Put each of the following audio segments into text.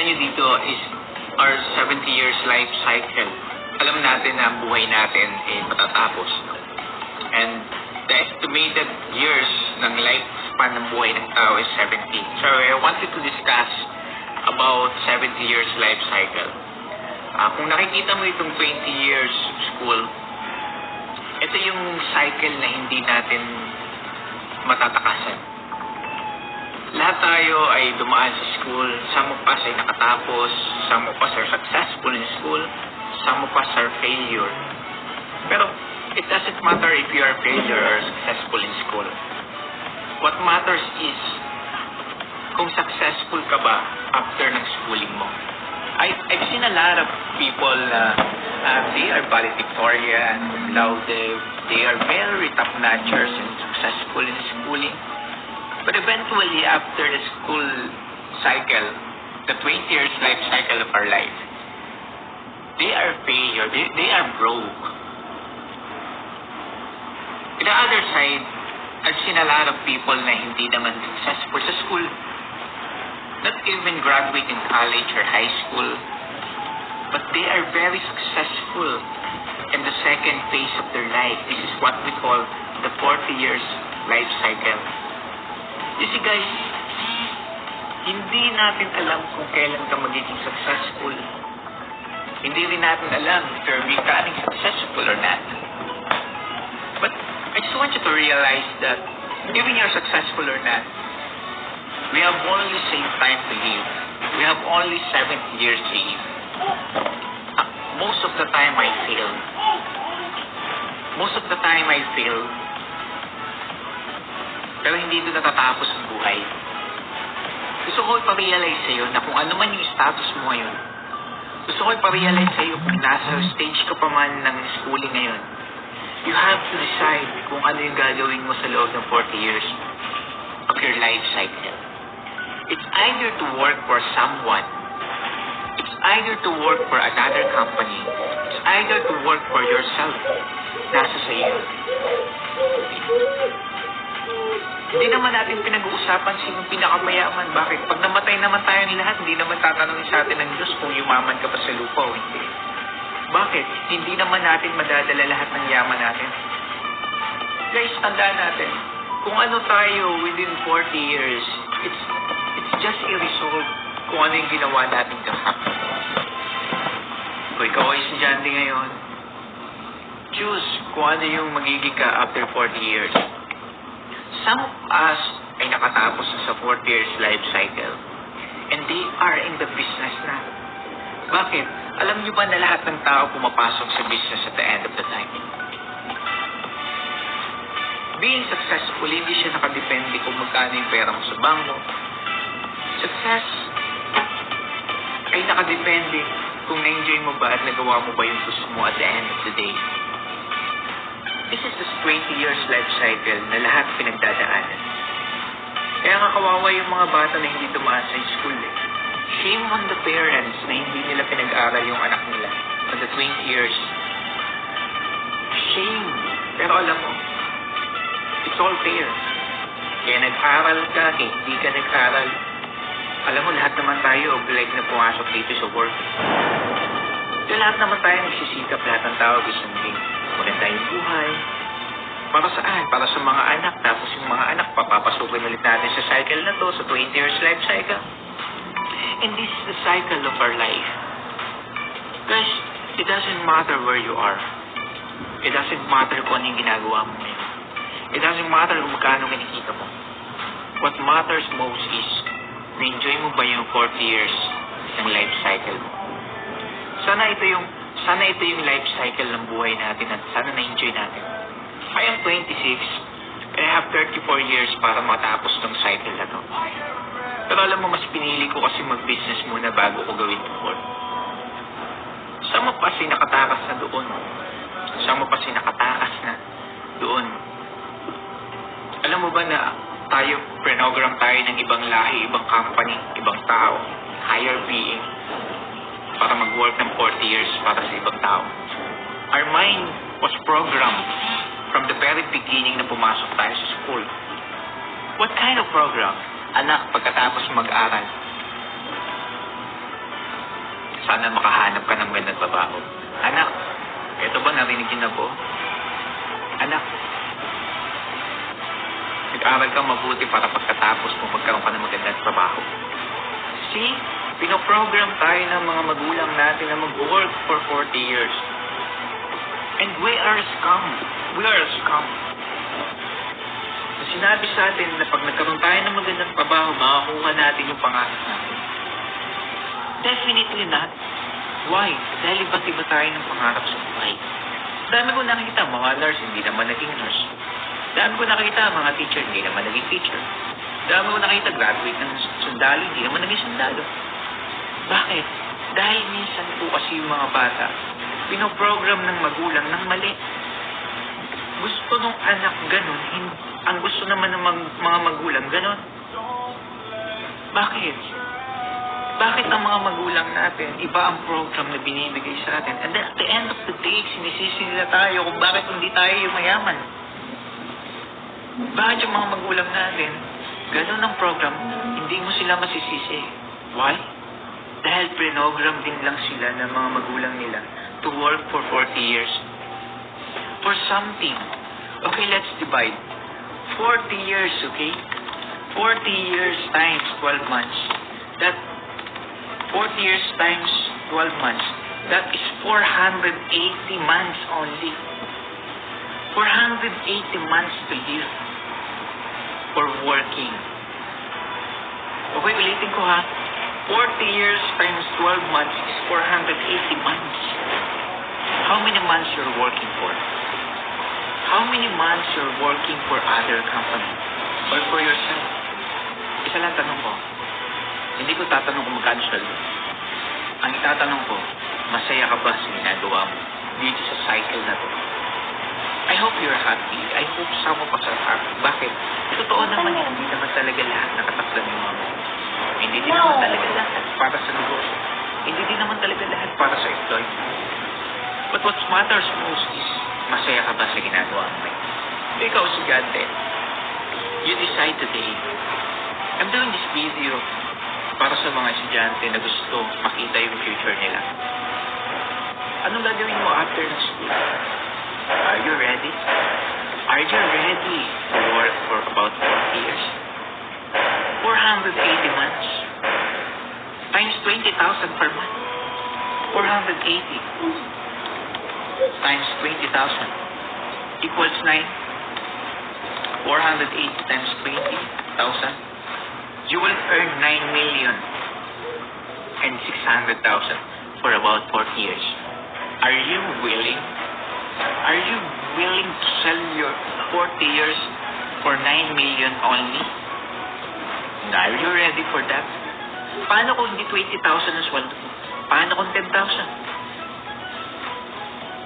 nyo dito is our 70 years life cycle. Alam natin na ang buhay natin ay matatapos. And the estimated years ng lifespan ng buhay ng tao is 70. So I wanted to discuss about 70 years life cycle. Kung nakikita mo itong 20 years school, ito yung cycle na hindi natin matatakasan. Lahat tayo ay dumaan sa school. Some of us ay nakatapos. Some of us are successful in school. Some of us are failure. Pero it doesn't matter if you are failure or successful in school. What matters is kung successful ka ba after ng schooling mo. I've seen a lot of people they are valedictorian, laude, they are very top-notchers and successful in schooling. But eventually, after the school cycle, the 20 years life cycle of our life, they are failure, they are broke. On the other side, I've seen a lot of people na hindi naman successful sa school, not even graduating college or high school, but they are very successful in the second phase of their life. This is what we call the 40 years life cycle. You see guys, hindi natin alam kung kailan ka magiging successful. Hindi rin natin alam if you're becoming successful or not. But I just want you to realize that even you're successful or not, we have only the same time to live. We have only 70 years to live. Most of the time I fail. Pero hindi ito natatapos ang buhay. Gusto ko iparealize sa'yo na kung ano man yung status mo ngayon, gusto ko iparealize sa'yo kung nasa stage ka pa man ng schooling ngayon, you have to decide kung ano yung gagawin mo sa loob ng 40 years of your life cycle. It's either to work for someone, it's either to work for another company, it's either to work for yourself. Nasa sa iyo. Hindi naman natin pinag-uusapan sinong pinakamayaman. Bakit? Pag namatay naman tayong lahat, hindi naman tatanungin sa atin ng Diyos kung yumaman ka pa sa lupa o hindi. Bakit? Hindi naman natin madadala lahat ng yaman natin. Guys, tandaan natin, kung ano tayo within 40 years, it's just a result kung ano yung ginawa natin kahapon. Kung ikaw ay estudyante ngayon, choose kung ano yung magiging ka after 40 years. Some of us ay nakatapos na sa 40 years life cycle and they are in the business na. Bakit? Alam niyo ba na lahat ng tao pumapasok sa business at the end of the time? Being successful, hindi siya nakadepende kung magkano yung pera mo sa bangko. Success ay nakadepende kung na-enjoy mo ba at nagawa mo ba yung gusto mo at the end of the day. This is the 20 years life cycle na lahat pinagdadaanan. Kaya kakawawa yung mga bata na hindi dumaan sa school eh. Shame on the parents na hindi nila pinag-aral yung anak nila for the 20 years. Shame. Pero alam mo, it's all fair. Kaya nag-aral ka, kaya hindi ka nag-aral. Alam mo, lahat naman tayo obliged na pumasok dito sa work. Kaya lahat naman tayo nagsisikap, lahat ng tao gusto maging maganda yung buhay. Para saan? Para sa mga anak. Tapos yung mga anak, papapasukin ulit natin sa cycle na to, sa 20 years life cycle. And this is the cycle of our life. Guys, it doesn't matter where you are. It doesn't matter kung ano yung ginagawa mo ngayon. It doesn't matter kung magkano kinikita mo. What matters most is, na-enjoy mo ba yung 40 years ng life cycle mo? Sana ito yung life cycle ng buhay natin at sana na-enjoy natin. I am 26 and I have 34 years para matapos tong cycle na to. Pero alam mo, mas pinili ko kasi mag-business muna bago ko gawin ito work. Some of us ay nakatakas na doon. Some of us ay nakatakas na doon. Alam mo ba na program tayo ng ibang lahi, ibang company, ibang tao, higher being, para mag-work ng 40 years para sa ibang tao. Our mind was programmed from the very beginning na pumasok tayo sa school. What kind of program? Anak, pagkatapos mag-aral, Sana makahanap ka ng gandang trabaho. Anak, eto ba narinig niyo na po? Anak, nag-aral ka mabuti para pagkatapos mo magkaroon ka ng magandang trabaho. See, pinoprogram tayo ng mga magulang natin na mag-work for 40 years. And we are scum. We are scum. Sinabi sa atin na pag nagkaroon tayo ng magandang trabaho, makakuha natin yung pangarap natin. Definitely not. Why? Dahil iba't iba tayo ng pangarap sa buhay. Dami ko nakikita, mga nurse, hindi naman naging nurse. Dami ko nakikita, mga teacher, hindi naman naging teacher. Dami ko nakikita, graduate ng sundalo, hindi naman naging sundalo. Bakit? Dahil minsan po kasi yung mga bata, pinoprogram ng magulang ng mali. Gusto nung anak ganun, ang gusto naman ng mga magulang ganun. Bakit? Bakit ang mga magulang natin, iba ang program na binibigay sa atin? And then at the end of the day, sinisisi nila tayo kung bakit hindi tayo yung mayaman. Bakit yung mga magulang natin, ganun ang program, hindi mo sila masisisi. Why? Dahil prinogram din lang sila ng mga magulang nila to work for 40 years. For something. Okay, let's divide. 40 years, okay? 40 years times 12 months. That 40 years times 12 months. That is 480 months only. 480 months to live for working. Okay, ulitin ko ha. 40 years times 12 months is 480 months. How many months you're working for? How many months you're working for other company? Or for yourself? Isa lang tanong ko. Hindi ko tatanong kung magkano sweldo. Ang itatanong ko, masaya ka ba sa ginagawa mo dito sa cycle na to? I hope you're happy. I hope sama pa sa happy. Bakit? Totoo naman, hindi naman talaga lahat nakataklan ng mga mo. Hindi din naman talaga lahat para sa negosyo. Hindi din naman talaga lahat para sa employment. But what matters most is, masaya ka ba sa ginagawa mo? Ikaw, estudyante, you decide today. I'm doing this video para sa mga estudyante na gusto makita yung future nila. Anong gagawin mo after ng school? Are you ready? Are you ready to work for about 40 years? 480 months. Times 20,000 per month. 480. Times 20,000 equals 9. 480 times 20,000. You will earn 9,600,000 for about 40 years. Are you willing? Are you willing to sell your 40 years for 9 million only? Are you ready for that? Paano kung hindi 20,000 ang sweldo mo? Paano kung 10,000?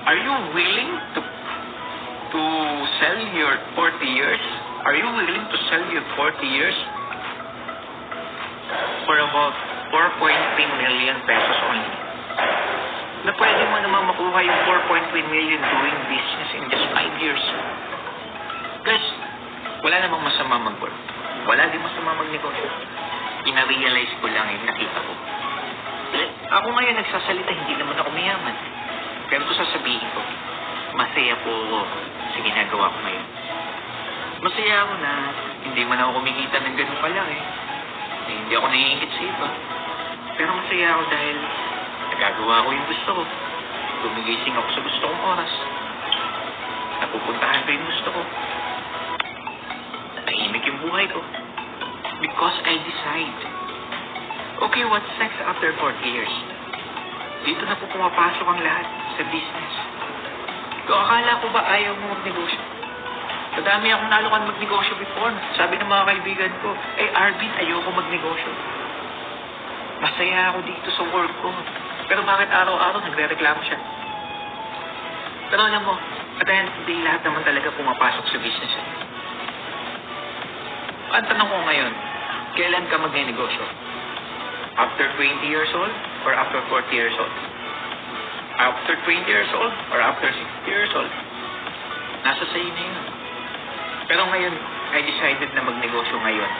Are you willing to sell your 40 years? Are you willing to sell your 40 years for about 4.3 million pesos only? Na pwede mo naman makuha yung 4.3 million doing business in just 5 years. Guys, wala namang masama mag-work. Wala din masama mag-negosyo. Ina-realize ko lang yung nakita ko. Ako ngayon nagsasalita, hindi naman ako mayaman. Pero ito sasabihin ko, masaya po ako sa ginagawa ko ngayon. Masaya ako na hindi man ako kumikita ng ganun kalaki. Hindi ako naiingit sa iba. Pero masaya ako dahil nagagawa ko yung gusto ko. Gumigising ako sa gusto kong oras. Napupuntahan ko yung gusto ko. Tahimik yung buhay ko. Because I decide. Okay, what's next after 40 years? Dito na po pumapasok ang lahat sa business. Kung akala ko ba ayaw mo magnegosyo? Madami akong nalukan magnegosyo before. Sabi ng mga kaibigan ko, Arvin, ayoko magnegosyo. Masaya ako dito sa work ko. Pero bakit araw-araw nagre-reklamo siya? Pero alam mo, at the end of the day, lahat naman talaga pumapasok sa business. Ang tanong ko ngayon, kailan ka magnenegosyo? After 20 years old or after 40 years old? After 20 years old or after 60 years old? Nasa sa'yo na yun. Pero ngayon, I decided na magnegosyo ngayon.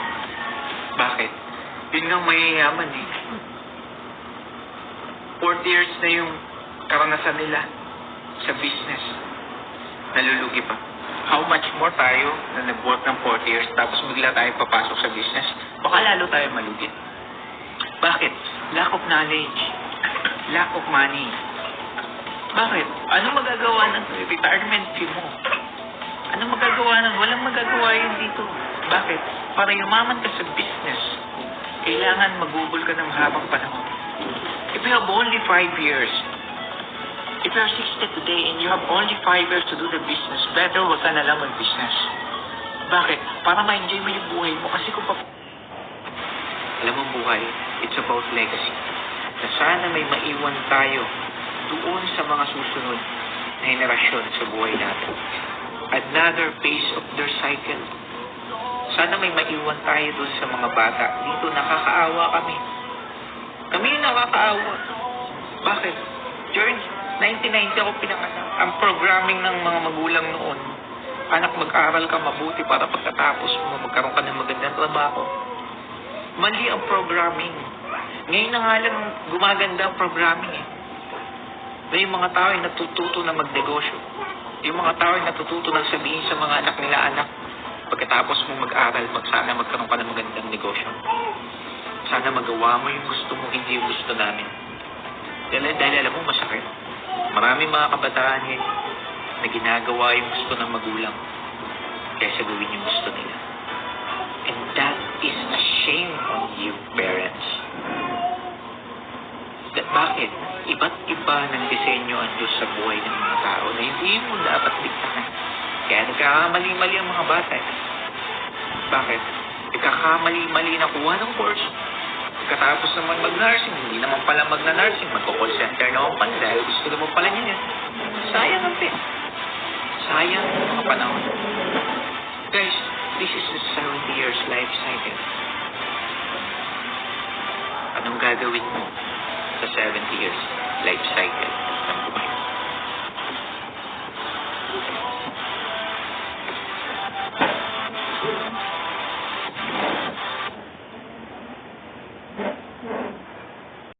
Bakit? Yun nga mayayaman eh. 40 years na yung karanasan nila sa business. Nalulugi pa. How much more tayo na nag-work ng 40 years tapos bigla tayo papasok sa business? Baka lalo tayo malugi. Bakit? Lack of knowledge. Lack of money. Bakit? Ano magagawa ng retirement fee mo? Ano magagawa ng? Walang magagawa yun dito. Bakit? Para yumaman ka sa business, kailangan magugol ka ng mahabang panahon. If you have only 5 years, if you are 60 today and you have only 5 years to do the business, better wag ka na lang mag-business. Bakit? Para ma-enjoy mo yung buhay mo. Kasi kung alam mo buhay, it's about legacy. Na sana may maiwan tayo doon sa mga susunod na henerasyon sa buhay natin. Another phase of their cycle. Sana may maiwan tayo doon sa mga bata. Dito nakakaawa kami. Kami yung nakakaawa. Bakit? During 1990 ako pinanganak. Ang programming ng mga magulang noon, anak mag-aral ka mabuti para pagkatapos mo magkaroon ka ng magandang trabaho. Mali ang programming. Ngayon na nga lang gumaganda ang programming eh. May mga tao ay natututo na magnegosyo. Yung mga tao ay natututo na sabihin sa mga anak nila, anak, pagkatapos mo mag-aral, sana magkaroon ka ng magandang negosyo. Sana magawa mo yung gusto mo, hindi yung gusto namin. Dahil alam mo, masakit. Maraming mga kabataan ngayon na ginagawa yung gusto ng magulang kaysa gawin yung gusto nila. And that is a shame on you, parents. Bakit? Iba't iba ng disenyo ang Diyos sa buhay ng mga tao na hindi mo dapat diktahan. Kaya nagkakamali-mali ang mga bata. Bakit? Nagkakamali-mali na kuha ng course. Pagkatapos naman mag-nursing, hindi naman pala magna-nursing, magko-call center naman pala dahil gusto naman pala niya. Sayang ang pin. Sayang ang mga panahon. Guys, this is a 70 years life cycle. Anong gagawin mo sa 70 years life cycle?